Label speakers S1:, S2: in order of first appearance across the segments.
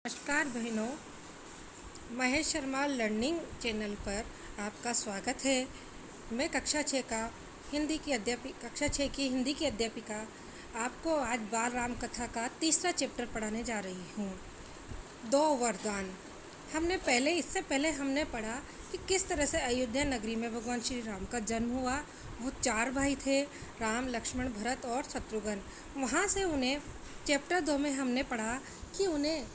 S1: नमस्कार बहनों, Mahesh Sharma learning channel पर आपका स्वागत है। मैं कक्षा 6 की हिंदी की अध्यापिका आपको आज बाल राम कथा का तीसरा चैप्टर पढ़ाने जा रही हूँ। दो वरदान। इससे पहले हमने पढ़ा कि किस तरह से अयोध्या नगरी में भगवान श्री राम का जन्म हुआ। वो 4 भाई थे, राम, लक्ष्मण, भरत और शत्रुघ्न। वहाँ से उन्हें चैप्टर 2 में हमने पढ़ा कि उन्हें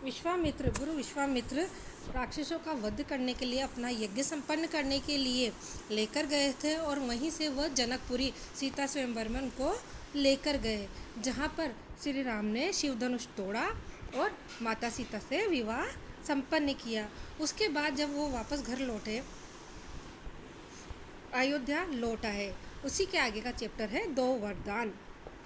S1: गुरु विश्वामित्र राक्षसों का वध करने के लिए, अपना यज्ञ संपन्न करने के लिए लेकर गए थे और वहीं से वह जनकपुरी सीता स्वयंवर में उनको लेकर गए, जहाँ पर श्री राम ने शिव धनुष तोड़ा और माता सीता से विवाह संपन्न किया। उसके बाद जब वो वापस घर लौटे, अयोध्या लौट आए, उसी के आगे का चैप्टर है दो वरदान,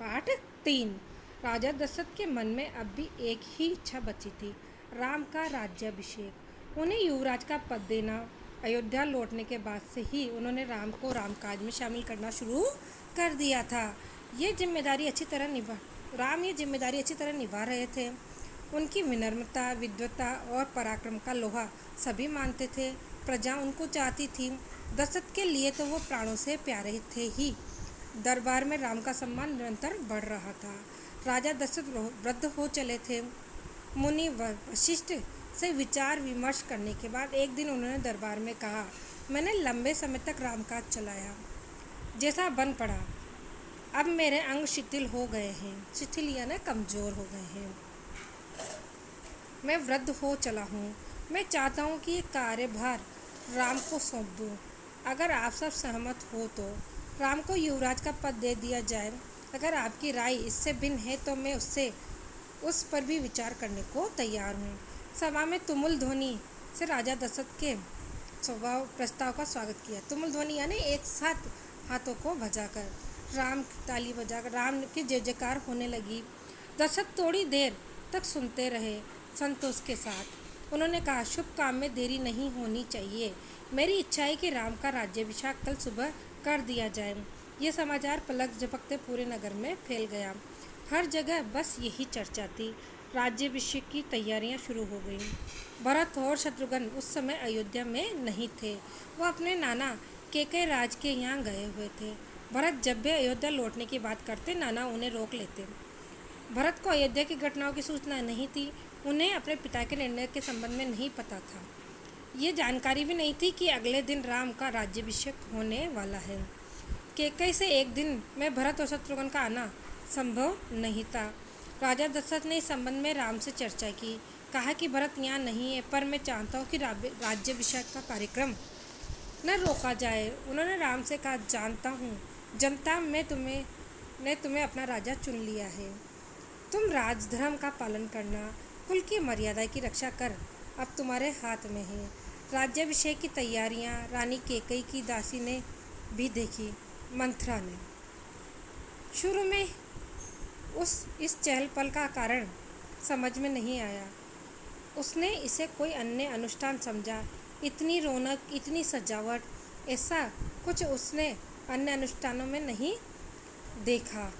S1: पाठ 3। राजा दशरथ के मन में अब भी एक ही इच्छा बची थी, राम का राज्याभिषेक। उन्हें युवराज का पद देना। अयोध्या लौटने के बाद से ही उन्होंने राम को रामकाज में शामिल करना शुरू कर दिया था। राम ये जिम्मेदारी अच्छी तरह निभा रहे थे। उनकी विनम्रता, विद्वता और पराक्रम का लोहा सभी मानते थे। प्रजा उनको चाहती थी। दशरथ के लिए तो वो प्राणों से प्यारे थे ही। दरबार में राम का सम्मान निरंतर बढ़ रहा था। राजा दशरथ वृद्ध हो चले थे। मुनि वशिष्ठ से विचार विमर्श करने के बाद एक दिन उन्होंने दरबार में कहा, मैंने लंबे समय तक रामकाज चलाया, जैसा बन पड़ा। अब मेरे अंग शिथिल हो गए हैं, शिथिल यानी कमज़ोर हो गए हैं। मैं वृद्ध हो चला हूँ। मैं चाहता हूँ कि ये कार्यभार राम को सौंप दूँ। अगर आप सब सहमत हो तो राम को युवराज का पद दे दिया जाए। अगर आपकी राय इससे भिन्न है तो मैं उस पर भी विचार करने को तैयार हूँ। सभा में तुमुल ध्वनि से राजा दशरथ के प्रस्ताव का स्वागत किया। तुमुल ध्वनि यानी एक साथ हाथों को बजाकर, राम की ताली बजाकर राम की जय जयकार होने लगी। दशरथ थोड़ी देर तक सुनते रहे संतोष के साथ। उन्होंने कहा, शुभ काम में देरी नहीं होनी चाहिए। मेरी इच्छा है कि राम का राज्याभिषेक कल सुबह कर दिया जाए। ये समाचार पलक झपकते पूरे नगर में फैल गया। हर जगह बस यही चर्चा थी। राज्याभिषेक की तैयारियां शुरू हो गईं। भरत और शत्रुघ्न उस समय अयोध्या में नहीं थे। वो अपने नाना कैकेयी राज के यहाँ गए हुए थे। भरत जब भी अयोध्या लौटने की बात करते, नाना उन्हें रोक लेते। भरत को अयोध्या की घटनाओं की सूचना नहीं थी। उन्हें अपने पिता के निर्णय के संबंध में नहीं पता था। ये जानकारी भी नहीं थी कि अगले दिन राम का राज्याभिषेक होने वाला है। कैकेयी से एक दिन में भरत और शत्रुघ्न का आना संभव नहीं था। राजा दशरथ ने इस संबंध में राम से चर्चा की। कहा कि भरत यहाँ नहीं है, पर मैं चाहता हूँ कि राज्याभिषेक का कार्यक्रम न रोका जाए। उन्होंने राम से कहा, जानता हूँ, जनता ने तुम्हें अपना राजा चुन लिया है। तुम राजधर्म का पालन करना, कुल की मर्यादा की रक्षा कर अब तुम्हारे हाथ में है। राज्याभिषेक की तैयारियां रानी कैकेयी की दासी ने भी देखी। मंथरा ने शुरू में इस चहल पहल का कारण समझ में नहीं आया। उसने इसे कोई अन्य अनुष्ठान समझा। इतनी रौनक, इतनी सजावट, ऐसा कुछ उसने अन्य अनुष्ठानों में नहीं देखा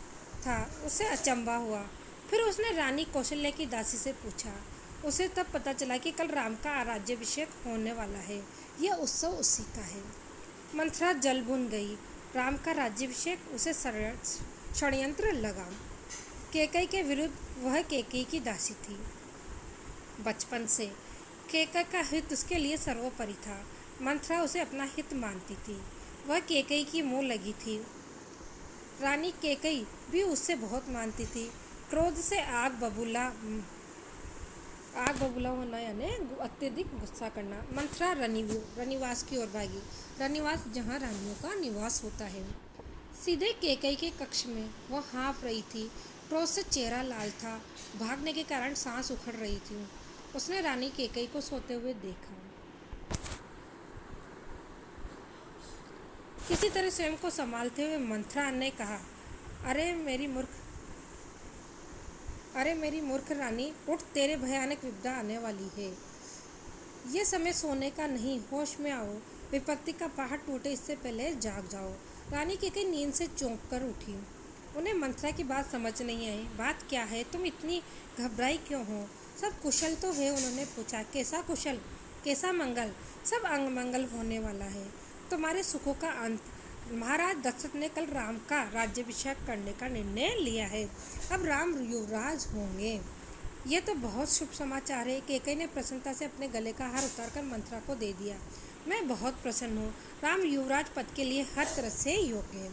S1: था। उसे अचंभा हुआ। फिर उसने रानी कौशल्या की दासी से पूछा। उसे तब पता चला कि कल राम का राज्याभिषेक होने वाला है। यह उत्सव उसी का है। मंथरा जल भुन गई। राम का राज्याभिषेक उसे षड्यंत्र लगा। कैकेयी के विरुद्ध वह कैकेयी की दासी थी। बचपन से कैकेयी का हित उसके लिए सर्वोपरि था। मंथरा उसे अपना हित मानती थी। वह कैकेयी की मुँह लगी थी। रानी कैकेयी भी उससे बहुत मानती थी। क्रोध से आग बबूला होना यानी अत्यधिक गुस्सा करना। मंथरा रनिवास की ओर भागी। रनिवास जहाँ रानियों का निवास होता है। सीधे कैकेयी के कक्ष में वह हाँफ रही थी। क्रोध से चेहरा लाल था। भागने के कारण सांस उखड़ रही थी। उसने रानी कैकेयी को सोते हुए देखा। किसी तरह स्वयं को संभालते हुए मंथरा ने कहा, अरे मेरी मूर्ख रानी, उठ, तेरे भयानक विपदा आने वाली है। ये समय सोने का नहीं, होश में आओ। विपत्ति का पहाड़ टूटे इससे पहले जाग जाओ। रानी कैकेयी नींद से चौंक कर उठी। उन्हें मंथरा की बात समझ नहीं आई। बात क्या है? तुम इतनी घबराई क्यों हो? सब कुशल तो है? उन्होंने पूछा। कैसा कुशल, कैसा मंगल? सब मंगल होने वाला है। तुम्हारे सुखों का अंत। महाराज दशरथ ने कल राम का राज्याभिषेक करने का निर्णय लिया है। अब राम युवराज होंगे। ये तो बहुत शुभ समाचार है। कैकेयी ने प्रसन्नता से अपने गले का हार उतारकर मंथरा को दे दिया। मैं बहुत प्रसन्न हूँ। राम युवराज पद के लिए हर तरह से योग्य है।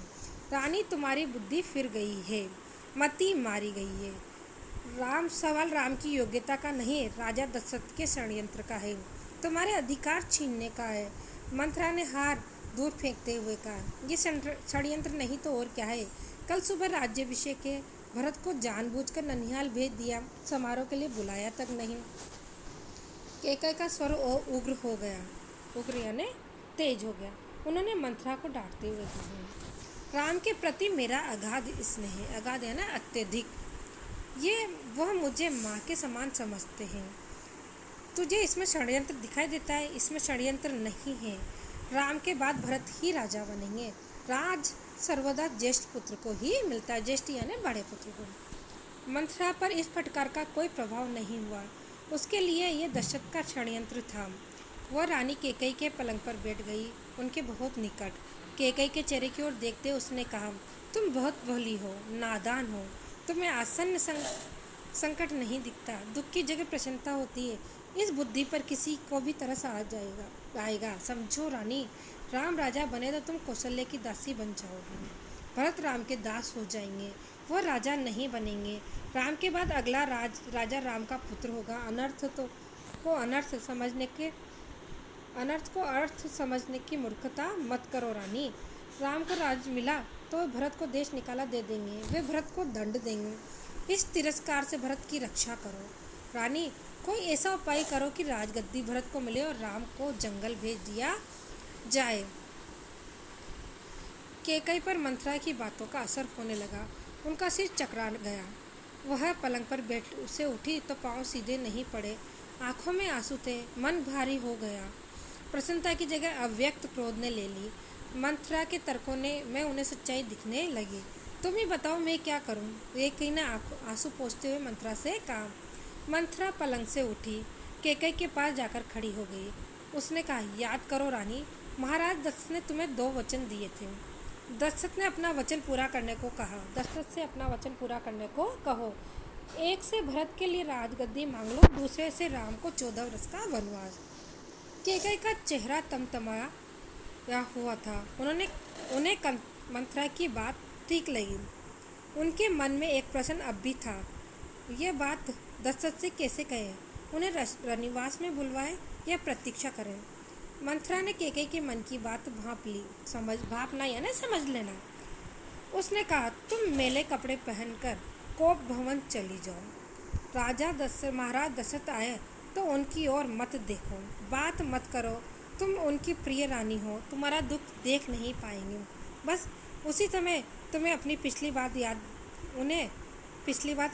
S1: रानी, तुम्हारी बुद्धि फिर गई है, मति मारी गई है। सवाल राम की योग्यता का नहीं, राजा दशरथ के षड्यंत्र का है। तुम्हारे अधिकार छीनने का है। मंथरा ने हार दूर फेंकते हुए कहा। ये षड्यंत्र नहीं तो और क्या है? कल सुबह राज्याभिषेक है। भरत को जानबूझकर ननिहाल भेज दिया, समारोह के लिए बुलाया तक नहीं। कैकेयी का स्वर उग्र हो गया, उग्र यानी तेज हो गया। उन्होंने मंथरा को डांटते हुए कहा, राम के प्रति मेरा अगाध स्नेह है। अगाध है ना, अत्यधिक। ये वह मुझे माँ के समान समझते हैं। तुझे इसमें षड्यंत्र दिखाई देता है? इसमें षड्यंत्र नहीं है। राम के बाद भरत ही राजा बनेंगे। राज सर्वदा ज्येष्ठ पुत्र को ही मिलता है, ज्येष्ठ यानी बड़े पुत्र को। मंथरा पर इस फटकार का कोई प्रभाव नहीं हुआ। उसके लिए यह दशरथ का षड्यंत्र था। वह रानी कैकेयी के पलंग पर बैठ गई, उनके बहुत निकट। कैकेयी के चेहरे की ओर देखते उसने कहा, तुम बहुत भली हो, नादान हो। तुम्हें आसन्न संकट नहीं दिखता। दुख की जगह प्रसन्नता होती है। इस बुद्धि पर किसी को भी तरस आएगा। समझो रानी, राम राजा बने तो तुम कौशल्य की दासी बन जाओगी। भरत राम के दास हो जाएंगे, वह राजा नहीं बनेंगे। राम के बाद अगला राजा राम का पुत्र होगा। अनर्थ को अर्थ समझने की मूर्खता मत करो रानी। राम को राज मिला तो भरत को देश निकाला दे देंगे, वे भरत को दंड देंगे। इस तिरस्कार से भरत की रक्षा करो रानी। कोई ऐसा उपाय करो कि राजगद्दी भरत को मिले और राम को जंगल भेज दिया जाए। कैकेयी पर मंथरा की बातों का असर होने लगा। उनका सिर चकरा गया। वह पलंग पर बैठ से उठी तो पांव सीधे नहीं पड़े, आंखों में आंसू थे, मन भारी हो गया। प्रसन्नता की जगह अव्यक्त क्रोध ने ले ली। मंथरा के तर्कों में उन्हें सच्चाई दिखने लगी। तुम ही बताओ मैं क्या करूं? कैकेयी ने आंसू पोंछते हुए मंथरा से कहा। मंथरा पलंग से उठी, कैकेयी के पास जाकर खड़ी हो गई। उसने कहा, याद करो रानी, महाराज दशरथ ने तुम्हें 2 वचन दिए थे। दशरथ ने अपना वचन पूरा करने को कहा। दशरथ से अपना वचन पूरा करने को कहो। एक से भरत के लिए राजगद्दी मांग लो, दूसरे से राम को 14 वर्ष का वनवास। कैकेयी का चेहरा तमतमाया हुआ था। उन्हें मंथरा की बात ठीक लगी। उनके मन में एक प्रश्न अब भी था, यह बात दशरथ से कैसे कहे? उन्हें रनिवास में बुलवाए या प्रतीक्षा करें? मंथरा ने कैकेयी के मन की बात भापना यानी समझ लेना। उसने कहा, तुम मेले कपड़े पहनकर कोप भवन चली जाओ। महाराज दशरथ आए तो उनकी ओर मत देखो, बात मत करो। तुम उनकी प्रिय रानी हो, तुम्हारा दुख देख नहीं पाएंगे। बस उसी समय तुम्हें अपनी पिछली बात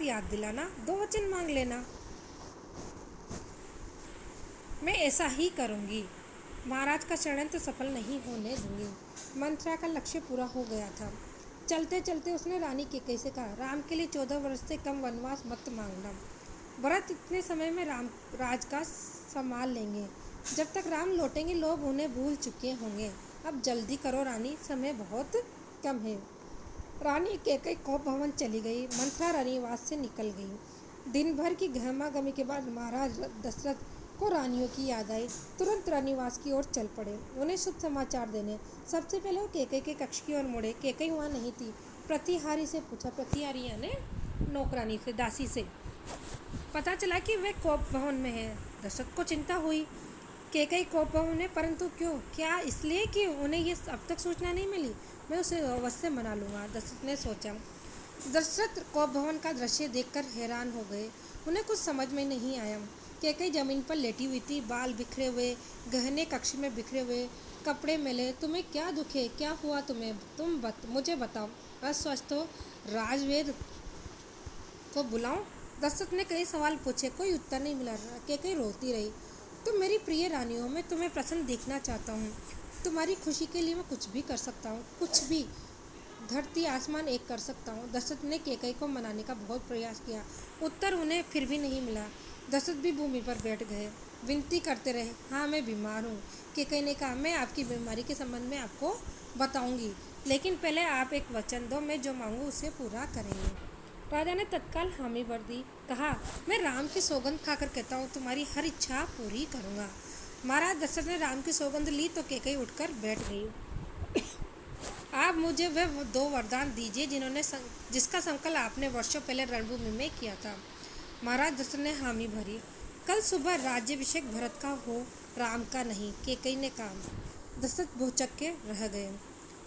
S1: याद दिलाना, 2 वचन मांग लेना। मैं ऐसा ही करूँगी। महाराज का षड्यंत्र सफल नहीं होने दूंगी। मंथरा का लक्ष्य पूरा हो गया था। चलते चलते उसने रानी कैकेयी से कहा, राम के लिए 14 वर्ष से कम वनवास मत मांगना। भरत इतने समय में राज का संभाल लेंगे। जब तक राम लौटेंगे लोग उन्हें भूल चुके होंगे। अब जल्दी करो रानी, समय बहुत कम है। रानी कैकेयी कोप भवन चली गई। मंथरा रनिवास से निकल गई। दिन भर की गहमागमी के बाद महाराज दशरथ को रानियों की याद आई। तुरंत रनिवास की ओर चल पड़े, उन्हें शुभ समाचार देने। सबसे पहले वो कैकेयी के कक्ष की ओर मुड़े। कैकेयी वहाँ नहीं थी। प्रतिहारी से पूछा, प्रतिहारी यानी नौकरानी से, दासी से पता चला कि वे कोप भवन में है। दशरथ को चिंता हुई। कैकेयी कोप भवन में, परंतु क्यों? क्या इसलिए कि उन्हें ये अब तक सूचना नहीं मिली? मैं उसे अवश्य मना लूँगा, दशरथ ने सोचा। दशरथ कोप भवन का दृश्य देखकर हैरान हो गए। उन्हें कुछ समझ में नहीं आया। कैकेयी जमीन पर लेटी हुई थी, बाल बिखरे हुए, गहने कक्ष में बिखरे हुए, कपड़े मैले। तुम्हें क्या दुख है? क्या हुआ तुम्हें? मुझे बताओ। अस्वस्थ हो? राजवेद को बुलाऊं? दशरथ ने कई सवाल पूछे, कोई उत्तर नहीं मिला। कैकेयी रोती रही। तुम मेरी प्रिय रानी हो, मैं तुम्हें प्रसन्न देखना चाहता हूँ। तुम्हारी खुशी के लिए मैं कुछ भी कर सकता हूँ, कुछ भी। धरती आसमान एक कर सकता हूँ। दशरथ ने कैकेयी को मनाने का बहुत प्रयास किया, उत्तर उन्हें फिर भी नहीं मिला। दशरथ भी भूमि पर बैठ गए, विनती करते रहे, हाँ मैं बीमार हूँ। कैकई ने कहा, मैं आपकी बीमारी के संबंध में आपको बताऊंगी, लेकिन पहले आप एक वचन दो, मैं जो मांगू उसे पूरा करेंगे। राजा ने तत्काल हामी भर दी, कहा, मैं राम की सौगंध खाकर कहता हूँ, तुम्हारी हर इच्छा पूरी करूँगा। महाराज दशरथ ने राम की सौगंध ली तो कैकई उठकर बैठ गई। आप मुझे वह दो वरदान दीजिए जिसका संकल्प आपने वर्षों पहले रणभूमि में किया था। महाराज दशरथ ने हामी भरी, कल सुबह राज्याभिषेक भरत का हो, राम का नहीं, कैकई ने कहा। दशरथ भौचक्के के रह गए,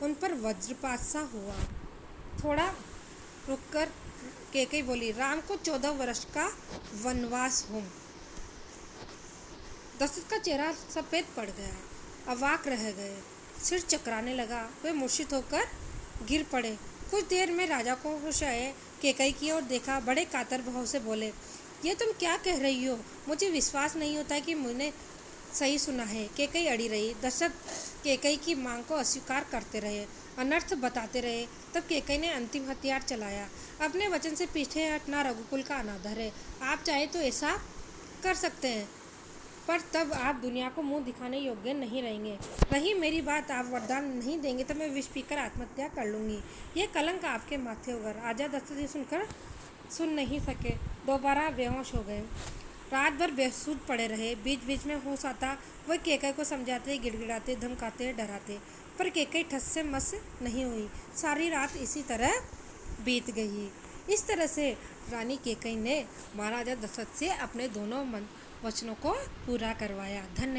S1: उन पर वज्रपात सा हुआ। थोड़ा रुककर कैकई बोली, राम को 14 वर्ष का वनवास हो। दशरथ का चेहरा सफेद पड़ गया, अवाक रह गए, सिर चकराने लगा, वे मूर्छित होकर गिर पड़े। कुछ देर में राजा को होश आए, कैकई की ओर देखा, बड़े कातर भाव से बोले, ये तुम क्या कह रही हो? मुझे विश्वास नहीं होता कि मैंने सही सुना है। कैकई अड़ी रही। दशरथ कैकई की मांग को अस्वीकार करते रहे, अनर्थ बताते रहे। तब कैकई ने अंतिम हथियार चलाया, अपने वचन से पीछे हटना रघुकुल का अनादर है। आप चाहे तो ऐसा कर सकते हैं, पर तब आप दुनिया को मुंह दिखाने योग्य नहीं रहेंगे। रही मेरी बात, आप वरदान नहीं देंगे तो मैं विष पीकर आत्महत्या कर लूँगी। ये कलंक आपके माथे होगा। राजा दशरथ ये सुनकर सुन नहीं सके, दोबारा बेहोश हो गए। रात भर बेसुध पड़े रहे। बीच बीच में होश आता, वह कैकई को समझाते, गिड़गिड़ाते, धमकाते, डराते, पर कैकई ठस से मस नहीं हुई। सारी रात इसी तरह बीत गई। इस तरह से रानी कैकई ने महाराजा दशरथ से अपने दोनों वचनों को पूरा करवाया। धन्यवाद।